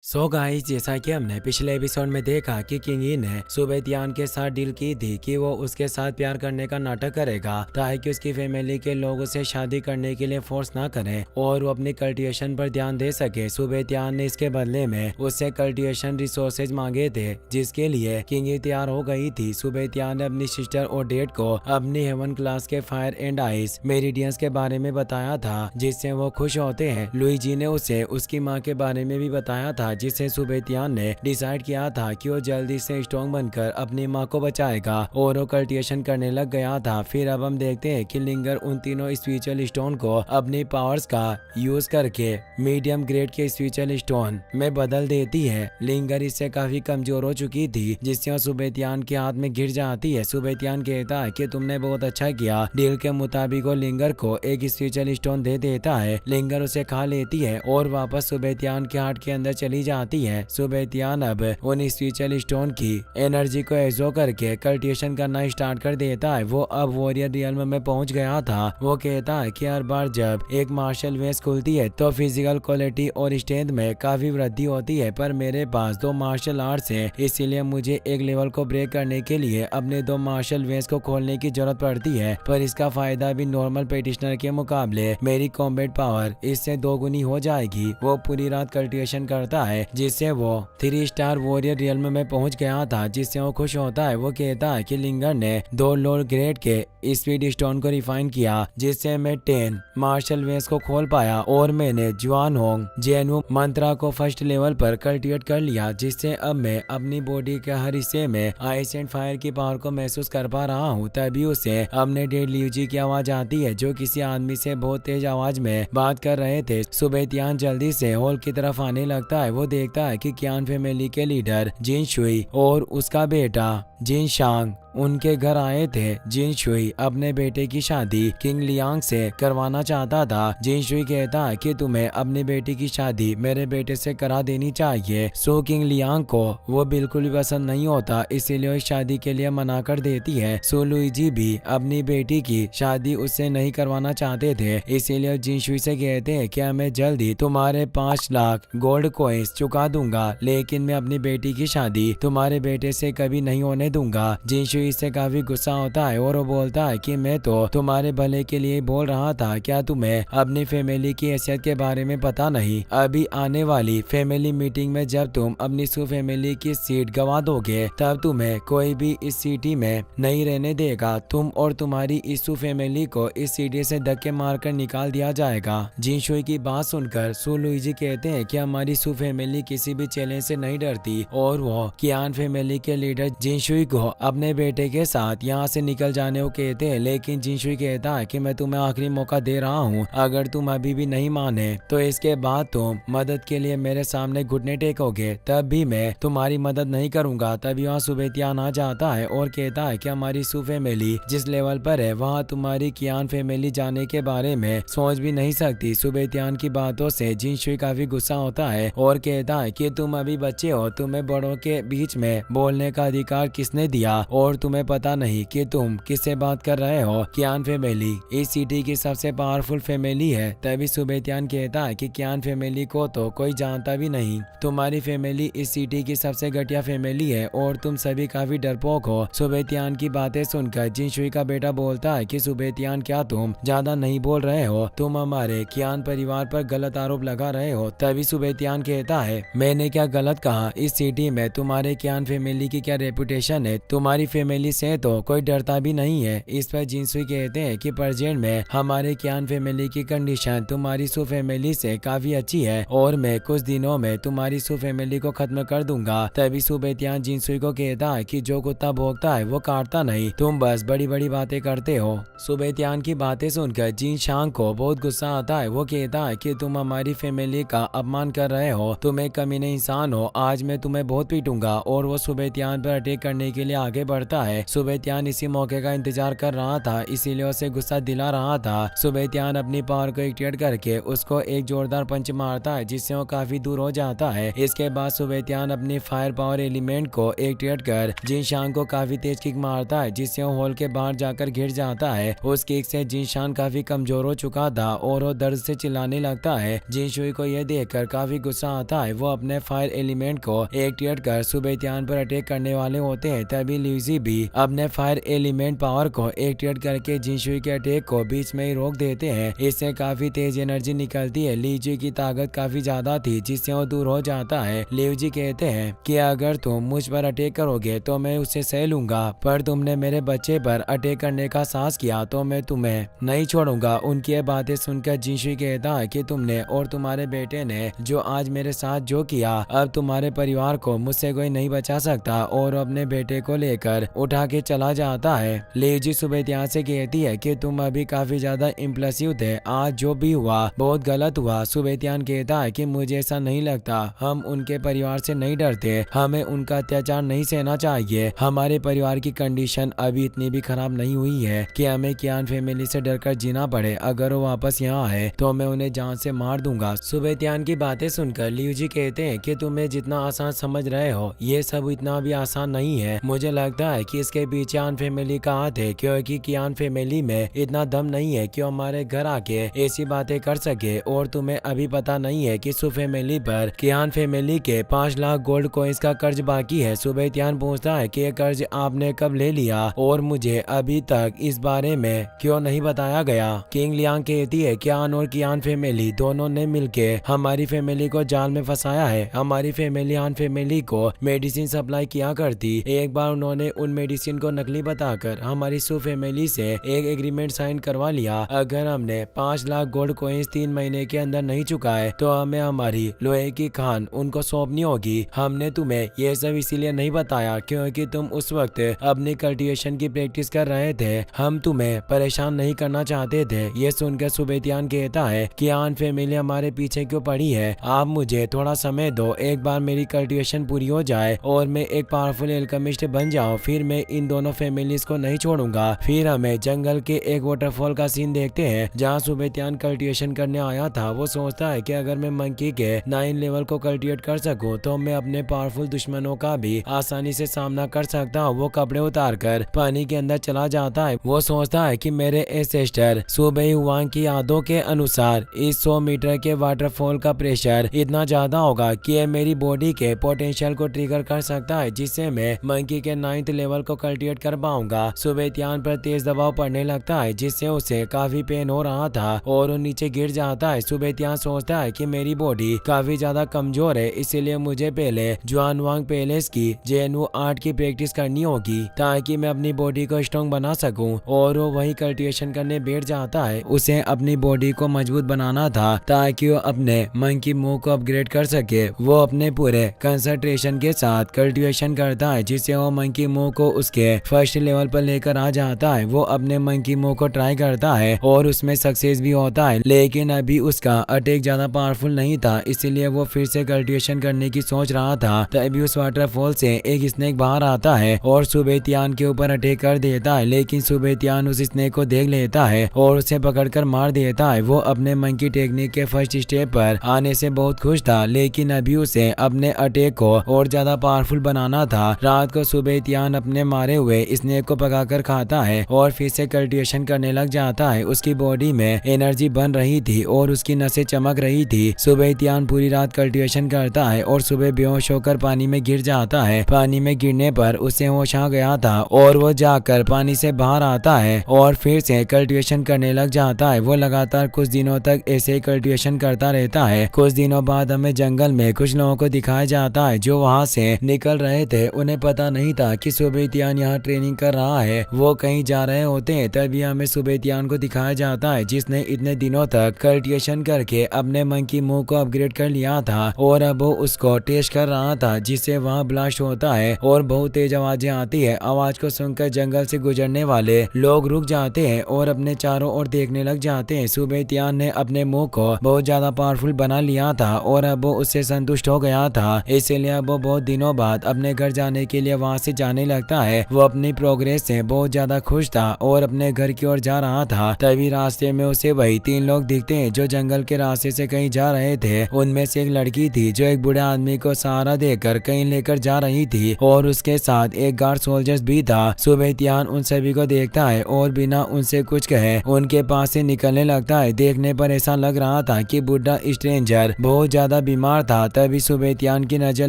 So guys, जैसा कि हमने पिछले एपिसोड में देखा कि किंगी ने सुबेतियान के साथ डील की थी कि वो उसके साथ प्यार करने का नाटक करेगा ताकि उसकी फैमिली के लोग उसे शादी करने के लिए फोर्स ना करें और वो अपनी कल्टीवेशन पर ध्यान दे सके। सुबेतियान ने इसके बदले में उससे कल्टीवेशन रिसोर्सेज मांगे थे, जिसके लिए किंगी तैयार हो गई थी। सुबेतियान ने अपनी सिस्टर और डेड को अपनी हेवन क्लास के फायर एंड आइस मेरिडियंस के बारे में बताया था, जिससे वो खुश होते हैं। लुईजी ने उसे उसकी माँ के बारे में भी बताया था, जिससे सुबेतियान ने डिसाइड किया था कि वो जल्दी से स्ट्रॉन्ग बनकर अपनी माँ को बचाएगा और वो कल्टीवेशन करने लग गया था। फिर अब हम देखते हैं कि लिंगर उन तीनों स्पिरिचुअल स्टोन को अपनी पावर्स का यूज करके मीडियम ग्रेड के स्पिरिचुअल स्टोन में बदल देती है। लिंगर इससे काफी कमजोर हो चुकी थी, जिससे वो सुबेतियान के हाथ में गिर जाती है। सुबेतियान कहता है कि तुमने बहुत अच्छा किया। डील के मुताबिक वो लिंगर को एक स्पिरिचुअल स्टोन दे देता है। लिंगर उसे खा लेती है और वापस सुबेतियान के हार्ट के अंदर चली जाती है। सुबेतियान अब उन स्पिरिचुअल स्टोन की एनर्जी को एब्जॉर्ब करके कल्टीवेशन करना स्टार्ट कर देता है। वो अब वॉरियर रियल्म में पहुंच गया था। वो कहता है कि हर बार जब एक मार्शल वेस खुलती है तो फिजिकल क्वालिटी और स्ट्रेंथ में काफी वृद्धि होती है, पर मेरे पास 2 मार्शल आर्ट्स है, इसीलिए मुझे एक लेवल को ब्रेक करने के लिए अपने 2 मार्शल वेस को खोलने की जरूरत पड़ती है। पर इसका फायदा भी नॉर्मल प्रैक्टिशनर के मुकाबले मेरी कॉम्बैट पावर इससे 2 गुनी हो जाएगी। वो पूरी रात कल्टीवेशन करता है, जिससे वो 3 स्टार वॉरियर रियल्म में पहुंच गया था, जिससे वो खुश होता है। वो कहता है कि लिंगर ने 2 लोअर ग्रेड के स्पीड स्टोन को रिफाइन किया, जिससे मैं 10 मार्शल वेस को खोल पाया और मैंने जुआन होंग जेनु मंत्रा को फर्स्ट लेवल पर कल्टीवेट कर लिया, जिससे अब मैं अपनी बॉडी के हर हिस्से में आइस एंड फायर की पावर को महसूस कर पा रहा हूँ। तभी उसे अपने डेड ल्यूजी की आवाज आती है, जो किसी आदमी से बहुत तेज आवाज में बात कर रहे थे। सुबेतियान जल्दी से हॉल की तरफ आने लगता है। वो देखता है कि क्यान फैमिली के लीडर जिन शुई और उसका बेटा जिन शांग उनके घर आए थे। जिन शुई अपने बेटे की शादी किंग लियांग से करवाना चाहता था। जिन शुई कहता है कि तुम्हें अपनी बेटी की शादी मेरे बेटे से करा देनी चाहिए। सो किंग लियांग को वो बिल्कुल भी पसंद नहीं होता, इसीलिए इस शादी के लिए मना कर देती है। सो लुईजी भी अपनी बेटी की शादी उससे नहीं करवाना चाहते थे, इसीलिए जिन शुई से कहते हैं कि मैं जल्दी तुम्हारे 5 लाख गोल्ड कॉइंस चुका दूंगा, लेकिन मैं अपनी बेटी की शादी तुम्हारे बेटे से कभी नहीं होने दूंगा। जिन शुई इससे काफी गुस्सा होता है और वो बोलता है कि मैं तो तुम्हारे भले के लिए बोल रहा था, क्या तुम्हें अपनी फैमिली की हैसियत के बारे में पता नहीं? अभी आने वाली फैमिली मीटिंग में जब तुम अपनी सु फैमिली की सीट गवा दोगे, तब तुम्हें कोई भी इस सिटी में नहीं रहने देगा। तुम और तुम्हारी इस सु फैमिली को इस सिटी से धक्के मारकर निकाल दिया जाएगा। जिन शुई की बात सुनकर सु लुईजी कहते हैं कि हमारी सु फैमिली किसी भी चैलेंज से नहीं डरती और वो कियान फैमिली के लीडर जिन शुई को अपने बेटे के साथ यहाँ से निकल जाने को कहते हैं। लेकिन जिन शुई कहता है कि मैं तुम्हें आखिरी मौका दे रहा हूँ, अगर तुम अभी भी नहीं माने तो इसके बाद तुम मदद के लिए मेरे सामने घुटने टेकोगे, तब भी मैं तुम्हारी मदद नहीं करूंगा। तभी वहाँ सुबेतियान आ जाता है और कहता है कि हमारी सु फैमिली जिस लेवल पर है, वहाँ तुम्हारी कियान फैमिली जाने के बारे में सोच भी नहीं सकती। सुबेतियान की बातों से जिन शुई काफी गुस्सा होता है और कहता है कि तुम अभी बच्चे हो, तुम्हें बड़ों के बीच में बोलने का अधिकार किसने दिया और तुम्हें पता नहीं कि तुम किससे बात कर रहे हो? कियान फैमिली इस सिटी की सबसे पावरफुल फैमिली है। तभी सुबेतियान कहता है कि कियान फैमिली को तो कोई जानता भी नहीं, तुम्हारी फैमिली इस सिटी की सबसे घटिया फैमिली है और तुम सभी काफी डरपोक हो। सुबेतियान की बातें सुनकर जिन शुई का बेटा बोलता है कि सुबेतियान, क्या तुम ज्यादा नहीं बोल रहे हो? तुम हमारे कियान परिवार पर गलत आरोप लगा रहे हो। तभी सुबेतियान कहता है, मैंने क्या गलत कहा? इस सिटी में तुम्हारे कियान फैमिली की क्या रेपुटेशन है? तुम्हारी फैमिली से तो कोई डरता भी नहीं है। इस पर जिनसुई कहते हैं कि प्रेजेंट में हमारे कियान फैमिली की कंडीशन तुम्हारी सु फैमिली से काफी अच्छी है और मैं कुछ दिनों में तुम्हारी सु फैमिली को खत्म कर दूंगा। तभी सुबेतियान जिनसुई को कहता है कि जो कुत्ता भौंकता है वो काटता नहीं, तुम बस बड़ी बड़ी बातें करते हो। सुबेतियान की बातें सुनकर जिन शांग को बहुत गुस्सा आता है। वो कहता है कि तुम हमारी फैमिली का अपमान कर रहे हो, तुम एक कमीने इंसान हो, आज मैं तुम्हें बहुत पीटूंगा। और वो सुबेतियान पर अटैक करने करने के लिए आगे बढ़ता है। सुबेतियान इसी मौके का इंतजार कर रहा था, इसीलिए उसे गुस्सा दिला रहा था। सुबेतियान अपनी पावर को एक्टिवेट करके उसको एक जोरदार पंच मारता है, जिससे वो काफी दूर हो जाता है। इसके बाद सुबेतियान अपनी फायर पावर एलिमेंट को एक्टिवेट कर जिनशान को काफी तेज किक मारता है, जिससे वो हॉल के बाहर जाकर गिर जाता है। उस किक से जिनशान काफी कमजोर हो चुका था और वो दर्द से चिल्लाने लगता है। जिनशुई को यह देखकर काफी गुस्सा आता है। वो अपने फायर एलिमेंट को एक्टिवेट कर सुबेतियान पर अटैक करने वाले होते हैं। तभी ल्यूजी भी अपने फायर एलिमेंट पावर को एक्टिवेट करके जिनशुई के अटैक को बीच में ही रोक देते हैं। इससे काफी तेज एनर्जी निकलती है। ल्यूजी की ताकत काफी ज्यादा थी, जिससे वो दूर हो जाता है। ल्यूजी कहते हैं कि अगर तुम मुझ पर अटैक करोगे तो मैं उसे सह लूंगा, पर तुमने मेरे बच्चे पर अटैक करने का साहस किया तो मैं तुम्हें नहीं छोड़ूंगा। उनकी ये बातें सुनकर जिनशुई कहता है कि तुमने और तुम्हारे बेटे ने जो आज मेरे साथ जो किया, अब तुम्हारे परिवार को मुझसे कोई नहीं बचा सकता, और अपने बेटे को लेकर उठा के चला जाता है। ल्यूजी सुबेतियान से कहती है कि तुम अभी काफी ज्यादा इम्पल्सिव थे, आज जो भी हुआ बहुत गलत हुआ। सुबेतियान कहता है कि मुझे ऐसा नहीं लगता, हम उनके परिवार से नहीं डरते, हमें उनका अत्याचार नहीं सहना चाहिए। हमारे परिवार की कंडीशन अभी इतनी भी खराब नहीं हुई है कि हमें कियान फैमिली से डरकर जीना पड़े। अगर वो वापस यहाँ आए तो मैं उन्हें जान से मार दूंगा। सुबेतियान की बातें सुनकर ल्यूजी कहते हैं कि तुम्हें जितना आसान समझ रहे हो ये सब इतना भी आसान नहीं है। मुझे लगता है कि इसके पीछे कियान फैमिली का हाथ है, क्योंकि कियान फैमिली में इतना दम नहीं है कि हमारे घर आके ऐसी बातें कर सके। और तुम्हें अभी पता नहीं है कि सु फैमिली पर कियान फैमिली के 5 लाख गोल्ड कॉइंस का कर्ज बाकी है। सुबेतियान पूछता है कि ये कर्ज आपने कब ले लिया और मुझे अभी तक इस बारे में क्यों नहीं बताया गया। किंग लियांग कहती है कियान और कियान फैमिली दोनों ने मिलके हमारी फैमिली को जाल में फंसाया है। हमारी फैमिली हान फैमिली को मेडिसिन सप्लाई किया करती। एक बार उन्होंने उन मेडिसिन को नकली बताकर हमारी सु फैमिली से एक एग्रीमेंट साइन करवा लिया। अगर हमने 5 लाख गोल्ड कॉइंस 3 महीने के अंदर नहीं चुकाए तो हमें हमारी लोहे की खान उनको सौंपनी होगी। हमने तुम्हें ये सब इसीलिए नहीं बताया क्योंकि तुम उस वक्त अपनी कल्टीवेशन की प्रैक्टिस कर रहे थे। हम तुम्हें परेशान नहीं करना चाहते थे। ये सुनकर सुबेतियान कहता है कि आन फैमिली हमारे पीछे क्यों पड़ी है, आप मुझे थोड़ा समय दो, एक बार मेरी कल्टीवेशन पूरी हो जाए और मैं एक पावरफुल एल्केमिस्ट बन जाऊं, फिर मैं इन दोनों फैमिलीज को नहीं छोड़ूंगा। फिर हमें जंगल के एक वाटरफॉल का सीन देखते हैं जहाँ सुबेतियान कल्टीवेशन करने आया था। वो सोचता है कि अगर मैं मंकी के 9 लेवल को कल्टीवेट कर सकूं तो मैं अपने पावरफुल दुश्मनों का भी आसानी से सामना कर सकता हूँ। वो कपड़े उतार कर पानी के अंदर चला जाता है। वो सोचता है कि मेरे एंसेस्टर सुबेई हुआंग की यादों के अनुसार इस 100 मीटर के वाटरफॉल का प्रेशर इतना ज्यादा होगा कि ये मेरी बॉडी के पोटेंशियल को ट्रिगर कर सकता है, जिससे मैं मंकी के 9th लेवल को कल्टीवेट कर पाऊंगा। सुबेतियान पर तेज दबाव पड़ने लगता है, जिससे उसे काफी पेन हो रहा था और वो नीचे गिर जाता है। सुबेतियान सोचता है कि मेरी बॉडी काफी ज्यादा कमजोर है, इसीलिए मुझे पहले जुआनवांग पैलेस की जेनवू आर्ट की प्रैक्टिस करनी होगी ताकि मैं अपनी बॉडी को स्ट्रॉन्ग बना सकूं। और वो वही कल्टीवेशन करने बैठ जाता है। उसे अपनी बॉडी को मजबूत बनाना था ताकि वो अपने मंकी मूव को अपग्रेड कर सके। वो अपने पूरे कंसंट्रेशन के साथ कल्टीवेशन करता है, जिससे वो मंकी मूव को उसके फर्स्ट लेवल पर लेकर आ जाता है। वो अपने मंकी मूव को ट्राई करता है और उसमें सक्सेस भी होता है, लेकिन अभी उसका अटैक ज्यादा पावरफुल नहीं था, इसीलिए वो फिर से कल्टीवेशन करने की सोच रहा था। तभी उस वाटरफॉल से एक स्नेक बाहर आता है और सुबेतियान के ऊपर अटैक कर देता है, लेकिन सुबेतियान उस स्नेक को देख लेता है और उसे पकड़कर मार देता है। वो अपने मंकी टेक्निक के फर्स्ट स्टेप पर आने से बहुत खुश था, लेकिन अभी उसे अपने अटैक को और ज्यादा पावरफुल बनाना था। रात को सुबेतियान अपने मारे हुए स्नेक को पकाकर खाता है और फिर से कल्टीवेशन करने लग जाता है। उसकी बॉडी में एनर्जी बन रही थी और उसकी नसें चमक रही थी। सुबेतियान पूरी रात कल्टीवेशन करता है और सुबह बेहोश होकर पानी में गिर जाता है। पानी में गिरने पर उसे होश आ गया था और वो जाकर पानी से बाहर आता है और फिर से कल्टीवेशन करने लग जाता है। वो लगातार कुछ दिनों तक ऐसे ही कल्टीवेशन करता रहता है। कुछ दिनों बाद हमें जंगल में कुछ लोगों को दिखाया जाता है जो वहाँ से निकल रहे थे। उन्हें पता नहीं था कि सुबेतियान यहाँ ट्रेनिंग कर रहा है, वो कहीं जा रहे होते हैं। तभी हमें सुबेतियान को दिखाया जाता है जिसने इतने दिनों तक कल्टीवेशन करके अपने मंकी मूव को अपग्रेड कर लिया था और अब वो उसको टेस्ट कर रहा था, जिससे वहाँ ब्लास्ट होता है और बहुत तेज आवाजें आती है। आवाज को सुनकर जंगल से गुजरने वाले लोग रुक जाते हैं और अपने चारों ओर देखने लग जाते हैं। सुबेतियान ने अपने मुंह को बहुत ज्यादा पावरफुल बना लिया था और अब वो उससे संतुष्ट हो गया था, इसलिए अब वो बहुत दिनों बाद अपने घर जाने के लिए इसीलिए वहाँ से जाने लगता है। वो अपनी प्रोग्रेस से बहुत ज्यादा खुश था और अपने घर की ओर जा रहा था। तभी रास्ते में उसे वही 3 लोग दिखते हैं जो जंगल के रास्ते से कहीं जा रहे थे। उनमें से एक लड़की थी जो एक बूढ़े आदमी को सहारा देकर कहीं लेकर जा रही थी और उसके साथ एक गार्ड सोल्जर्स भी था। सुबेतियान उन सभी को देखता है और बिना उनसे कुछ कहे उनके पास से निकलने लगता है। देखने पर ऐसा लग रहा था कि बूढ़ा स्ट्रेंजर बहुत ज्यादा बीमार था। तभी सुबेतियान की नजर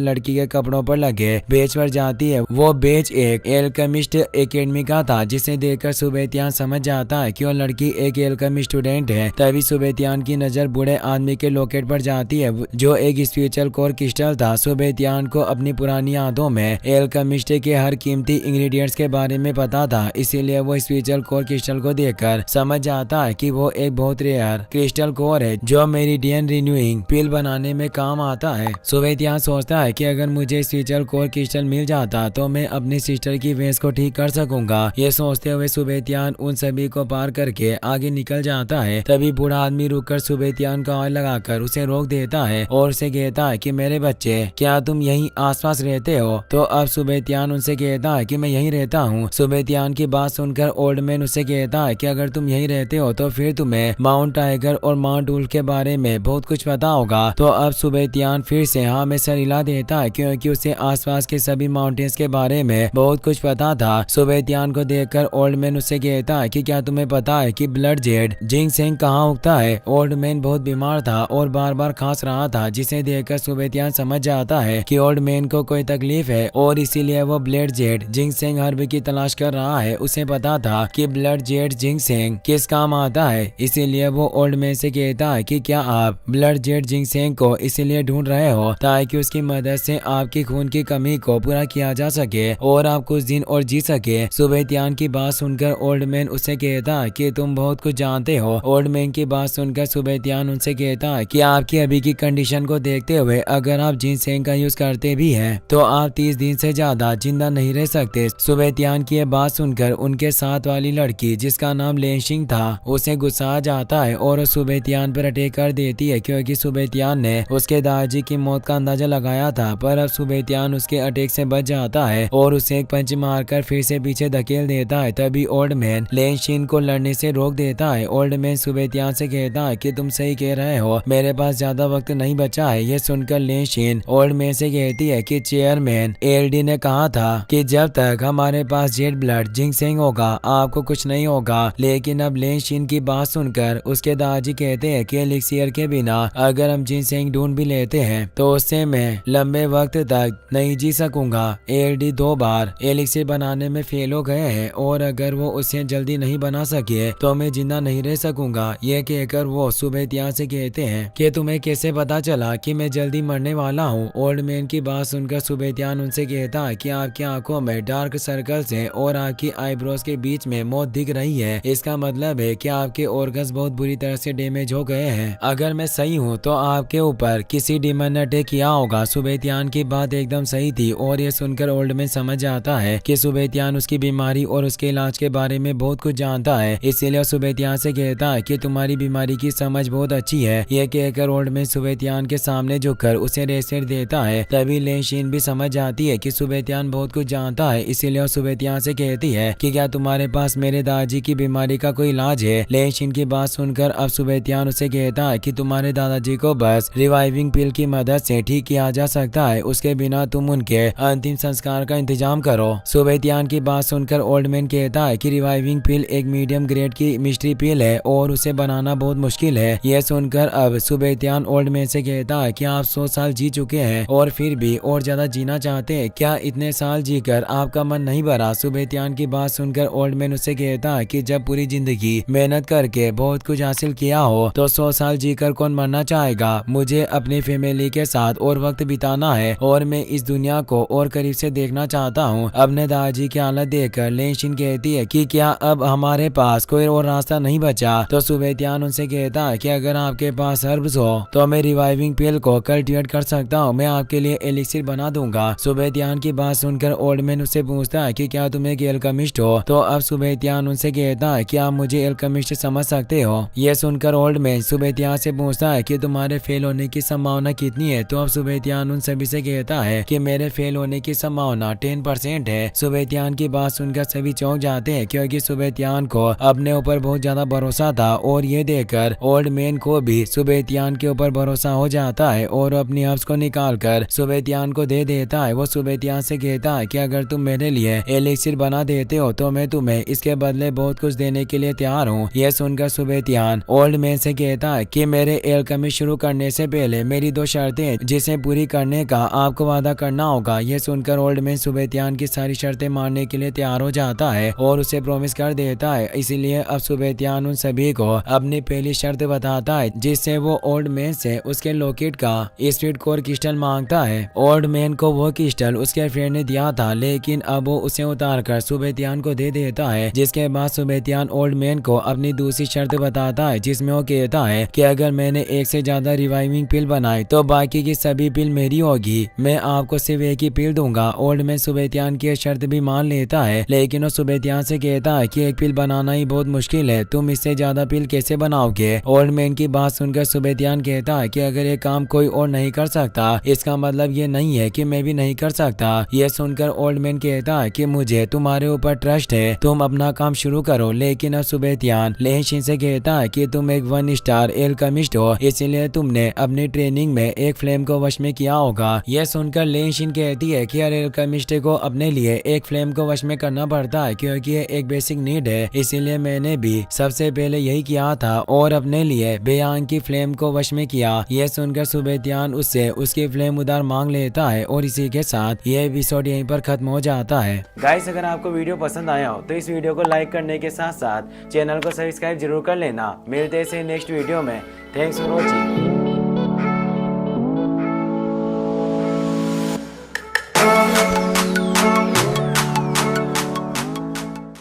लड़की के कपड़ों पर लगे बेच पर जाती है। वो बेच एक एल्केमिस्ट एकेडमी का था, जिसे देखकर सुबेतियान समझ जाता है कि वो लड़की एक एल्केमिस्ट स्टूडेंट है। तभी सुबेतियान की नजर बूढ़े आदमी के लॉकेट पर जाती है जो एक स्पिरिचुअल कोर क्रिस्टल था। सुबेतियान को अपनी पुरानी यादों में एल्केमिस्ट के हर कीमती इंग्रेडिएंट्स के बारे में पता था, इसीलिए वो स्पिरिचुअल कोर क्रिस्टल को देखकर समझ जाता है कि वो एक बहुत रेयर क्रिस्टल कोर है जो मेरिडियन रिन्यूइंग पिल बनाने में काम आता है। सुबेतियान सोचता है कि अगर मुझे स्पिरिचुअल कोर क्रिस्टल मिल जाता तो मैं अपनी सिस्टर की वेस को ठीक कर सकूंगा। ये सोचते हुए सुबेतियान उन सभी को पार करके आगे निकल जाता है। तभी बूढ़ा आदमी रुककर सुबेतियान का ऑयल लगाकर उसे रोक देता है और उसे कहता है कि मेरे बच्चे, क्या तुम यहीं आसपास रहते हो? तो अब सुबेतियान उनसे कहता है कि मैं यहीं रहता हूँ। सुबेतियान की बात सुनकर ओल्ड मैन उसे कहता है कि अगर तुम यहीं रहते हो तो फिर तुम्हें माउंट टाइगर और माउंट वुल्फ के बारे में बहुत कुछ पता होगा। तो अब सुबेतियान फिर से हाँ में सर हिला देता है क्योंकि उसे आसपास के सभी माउंटेन्स के बारे में बहुत कुछ पता था। सुबेतियान को देखकर ओल्ड मैन उससे कहता है कि क्या तुम्हें पता है कि ब्लड जेड जिंगसेंग कहाँ उगता है? ओल्ड मैन बहुत बीमार था और बार बार खांस रहा था, जिसे देखकर सुबेतियान समझ जाता है कि ओल्ड मैन को कोई तकलीफ है और इसीलिए वो ब्लड जेड जिंगसेंग हर्ब की तलाश कर रहा है। उसे पता था कि ब्लड जेड जिंगसेंग किस काम आता है, इसीलिए वो ओल्ड मैन से कहता है कि क्या आप ब्लड जेड जिंगसेंग को इसीलिए ढूंढ रहे हो ताकि उसकी मदद से आपकी खून की कमी को पूरा किया जा सके और आप कुछ दिन और जी सके। सुबेतियान की बात सुनकर ओल्ड मैन उससे कहता है कि तुम बहुत कुछ जानते हो। ओल्ड मैन की बात सुनकर सुबेतियान उनसे कहता है कि आपकी अभी की कंडीशन को देखते हुए अगर आप जिनसेंग का यूज करते भी हैं तो आप 30 दिन से ज्यादा जिंदा नहीं रह सकते। सुबेतियान की बात सुनकर उनके साथ वाली लड़की जिसका नाम लेंशिंग था उसे गुस्सा आ जाता है और सुबेतियान पर अटैक कर देती है क्योंकि सुबेतियान ने उसके दादाजी की मौत का अंदाजा लगाया था। पर अब सुबेतियान उसके अटैक से बच जाता है और उसे एक पंच मारकर फिर से पीछे धकेल देता है। तभी ओल्ड मैन लेंशिन को लड़ने से रोक देता है। ओल्ड मैन सुबेतियान से कहता है कि तुम सही कह रहे हो, मेरे पास ज्यादा वक्त नहीं बचा है। ये सुनकर लेंशिन ओल्ड मैन से कहती है कि चेयरमैन एलडी ने कहा था कि जब तक हमारे पास जेड ब्लड जिंगसेंग होगा आपको कुछ नहीं होगा। लेकिन अब लेंशिन की बात सुनकर उसके दादाजी कहते हैं कि एलिक्सियर के बिना अगर हम जिंगसेंग ढूंढ भी लेते हैं तो उससे मैं लंबे वक्त तक नहीं जी सकूंगा। एलडी 2 बार एलिक्सियर बनाने में फेल हो गए हैं और अगर वो उसे जल्दी नहीं बना सके तो मैं जिंदा नहीं रह सकूंगा। ये कहकर वो सुबेतियान से कहते हैं कि तुम्हें कैसे पता चला कि मैं जल्दी मरने वाला हूँ? ओल्ड मैन की बात सुनकर सुबेतियान उनसे कहता है कि आपकी आंखों में डार्क सर्कल्स हैं और आपकी आईब्रोज के बीच में मौत दिख रही है। इसका मतलब है कि आपके ऑर्गन्स बहुत बुरी तरह से डैमेज हो गए हैं। अगर मैं सही हूँ तो आपके ऊपर किसी डीमन ने अटैक किया होगा। सुबेतियान की बात एकदम सही थी और ये सुनकर ओल्ड मैन समझ जाता है कि सुबेतियान उसकी बीमारी और उसके इलाज के बारे में बहुत कुछ जानता है, इसीलिए सुबेतियान से कहता है कि तुम्हारी बीमारी की समझ बहुत अच्छी है। ये कहकर ओल्ड मैन सुबेतियान के सामने झुककर उसे रेसेट देता है। तभी लेंशिन भी समझ जाती है कि सुबेतियान बहुत कुछ जानता है, इसीलिए सुबेतियान से कहती है कि क्या तुम्हारे पास मेरे दादाजी की बीमारी का कोई इलाज है? लेंशिन की बात सुनकर अब सुबेतियान उसे कहता है कि तुम्हारे दादाजी को बस रिवाइविंग पिल की मदद से ठीक किया जा सकता है, उसके बिना तुम उनके अंतिम संस्कार का इंतजाम करो। सुबेतियान की बात सुनकर ओल्ड मैन कहता है कि रिवाइविंग पिल एक मीडियम ग्रेड की मिस्ट्री पिल है और उसे बनाना बहुत मुश्किल है। यह सुनकर अब सुबेतियान ओल्ड मैन से कहता है कि आप 100 साल जी चुके हैं और फिर भी और ज्यादा जीना चाहते हैं, क्या इतने साल जीकर आपका मन नहीं भरा? सुबेतियान की बात सुनकर ओल्ड मैन उससे कहता है कि जब पूरी जिंदगी मेहनत करके बहुत कुछ हासिल किया हो तो 100 साल जीकर कौन मरना चाहेगा? मुझे अपनी फैमिली के साथ और वक्त बिताना है और मैं इस दुनिया को और करीब से देखना चाहता हूँ। अपने दादाजी की हालत देखकर लेंशिन कहती है कि क्या अब हमारे पास कोई और रास्ता नहीं बचा? तो सुबेतियान उनसे कहता है कि अगर आपके पास हर्ब्स हो तो मैं रिवाइविंग पिल को कल्टीवेट कर सकता हूँ, मैं आपके लिए एलिक्सिर बना दूंगा। सुबेतियान की बात सुनकर ओल्ड मैन उससे पूछता है कि क्या तुम एक एल्केमिस्ट हो? तो अब सुबेतियान उनसे कहता है कि आप मुझे एल्केमिस्ट समझ सकते हो। यह सुनकर ओल्ड मैन सुबेतियान से पूछता है कि तुम्हारे फेल होने की संभावना कितनी है? तो अब सुबेतियान उन सभी से कहता है कि मेरे फेल होने की संभावना 10% है। सुबेतियान की बात सुनकर सभी चौंक जाते हैं क्योंकि सुबेतियान को अपने ऊपर बहुत ज्यादा भरोसा था और ये देखकर ओल्ड मैन को भी सुबेतियान के ऊपर भरोसा हो जाता है और अपनी हब्स को निकाल कर सुबेतियान को दे देता है। वो सुबेतियान से कहता है कि अगर तुम मेरे लिए एलिक्सिर बना देते हो तो मैं तुम्हें इसके बदले बहुत कुछ देने के लिए तैयार हूँ। यह सुनकर सुबेतियान ओल्ड मैन से कहता है कि मेरे एल्केमी शुरू करने से पहले मेरी 2 शर्तें हैं जिसे पूरी करने का आपको वादा करना होगा। यह सुनकर ओल्ड मैन सुबेतियान की सारी शर्तें मानने के लिए तैयार हो जाता है और उसे प्रॉमिस कर देता है। इसीलिए अब सुबेतियान उन सभी को अपनी पहली शर्त बताता है जिससे वो ओल्ड मैन से उसके लॉकेट का स्पीड कोर क्रिस्टल मांगता है। ओल्ड मैन को वो क्रिस्टल उसके फ्रेंड ने दिया था लेकिन अब वो उसे उतार कर सुबेतियान को दे देता है। जिसके बाद सुबेतियान ओल्ड मैन को अपनी दूसरी शर्त बताता है जिसमें वो कहता है कि अगर मैंने 1 से ज्यादा रिवाइविंग पिल बनाई तो बाकी की सभी पिल मेरी होगी, मैं आपको सिर्फ एक ही पिल दूंगा। ओल्ड मैन सुबेतियान की शर्त भी मान लेता है लेकिन वो सुबेतियान से कहता है कि एक पिल बनाना ही बहुत मुश्किल है, तुम इससे ज्यादा पिल कैसे बनाओगे। ओल्ड मैन की बात सुनकर सुबेतियान कहता है कि अगर ये काम कोई और नहीं कर सकता इसका मतलब ये नहीं है कि मैं भी नहीं कर सकता। यह सुनकर ओल्ड मैन कहता है कि मुझे तुम्हारे ऊपर ट्रस्ट है, तुम अपना काम शुरू करो। लेकिन अब सुबेतियान लेनशिन से कहता है कि तुम एक 1 स्टार एल्केमिस्ट हो इसलिए तुमने अपनी ट्रेनिंग में एक फ्लेम को वश में किया होगा। यह सुनकर लेनशिन कहती है कि हर एल्केमिस्ट को अपने लिए एक फ्लेम को वश में करना पड़ता है क्योंकि ये एक बेसिक नीड है, इसीलिए मैंने भी सबसे पहले यही किया था और अपने लिए बेयांग की फ्लेम को वश में किया। यह सुनकर सुबेतियान उससे उसकी फ्लेम उधार मांग लेता है और इसी के साथ यह एपिसोड यहीं पर खत्म हो जाता है। गाइस, अगर आपको वीडियो पसंद आया हो तो इस वीडियो को लाइक करने के साथ साथ चैनल को सब्सक्राइब जरूर कर लेना। मिलते हैं नेक्स्ट वीडियो में। Thanks for watching.